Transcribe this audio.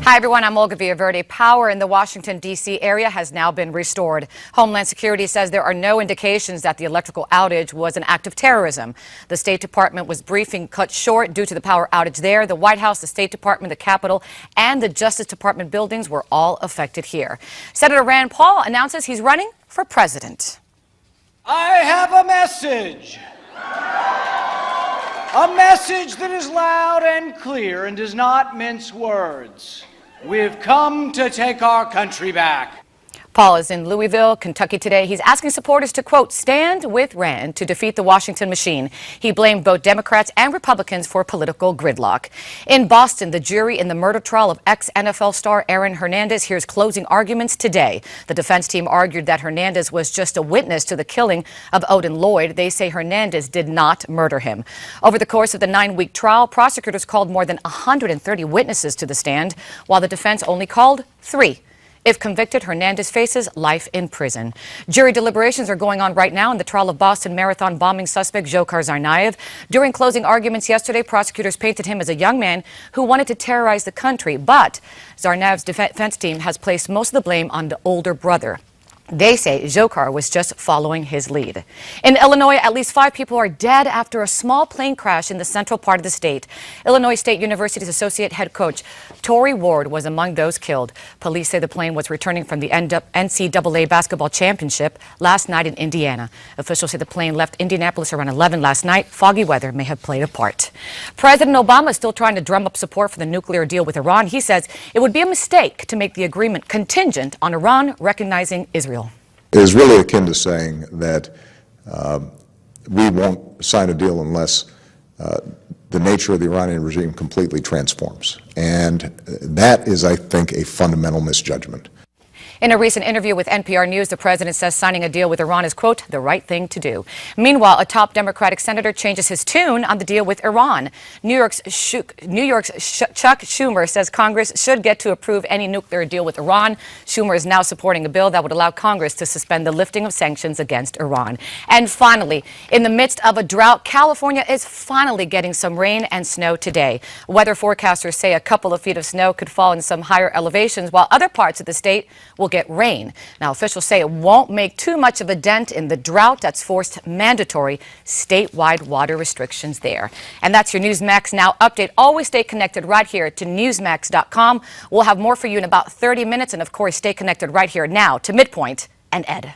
Hi, everyone. I'm Olga Villaverde. Power in the Washington, D.C. area has now been restored. Homeland Security says there are no indications that the electrical outage was an act of terrorism. The State Department was briefing cut short due to the power outage there. The White House, the State Department, the Capitol, and the Justice Department buildings were all affected here. Senator Rand Paul announces he's running for president. I have a message. A message that is loud and clear and does not mince words. We've come to take our country back. Paul is in Louisville, Kentucky today. He's asking supporters to, quote, stand with Rand to defeat the Washington machine. He blamed both Democrats and Republicans for political gridlock. In Boston, the jury in the murder trial of ex-NFL star Aaron Hernandez hears closing arguments today. The defense team argued that Hernandez was just a witness to the killing of Odin Lloyd. They say Hernandez did not murder him. Over the course of the 9-week trial, prosecutors called more than 130 witnesses to the stand, while the defense only called 3. If convicted, Hernandez faces life in prison. Jury deliberations are going on right now in the trial of Boston Marathon bombing suspect Dzhokhar Tsarnaev. During closing arguments yesterday, prosecutors painted him as a young man who wanted to terrorize the country. But Tsarnaev's defense team has placed most of the blame on the older brother. They say Dzhokhar was just following his lead. In Illinois, at least 5 people are dead after a small plane crash in the central part of the state. Illinois State University's associate head coach Tory Ward was among those killed. Police say the plane was returning from the NCAA basketball championship last night in Indiana. Officials say the plane left Indianapolis around 11 last night. Foggy weather may have played a part. President Obama is still trying to drum up support for the nuclear deal with Iran. He says it would be a mistake to make the agreement contingent on Iran recognizing Israel. It is really akin to saying that we won't sign a deal unless the nature of the Iranian regime completely transforms. And that is, I think, a fundamental misjudgment. In a recent interview with NPR News, the president says signing a deal with Iran is, quote, the right thing to do. Meanwhile, a top Democratic senator changes his tune on the deal with Iran. New York's Chuck Schumer says Congress should get to approve any nuclear deal with Iran. Schumer is now supporting a bill that would allow Congress to suspend the lifting of sanctions against Iran. And finally, in the midst of a drought, California is finally getting some rain and snow today. Weather forecasters say a couple of feet of snow could fall in some higher elevations, while other parts of the state will get rain. Now, officials say it won't make too much of a dent in the drought that's forced mandatory statewide water restrictions there. And that's your Newsmax Now update. Always stay connected right here to Newsmax.com. We'll have more for you in about 30 minutes. And of course, stay connected right here now to Midpoint and Ed.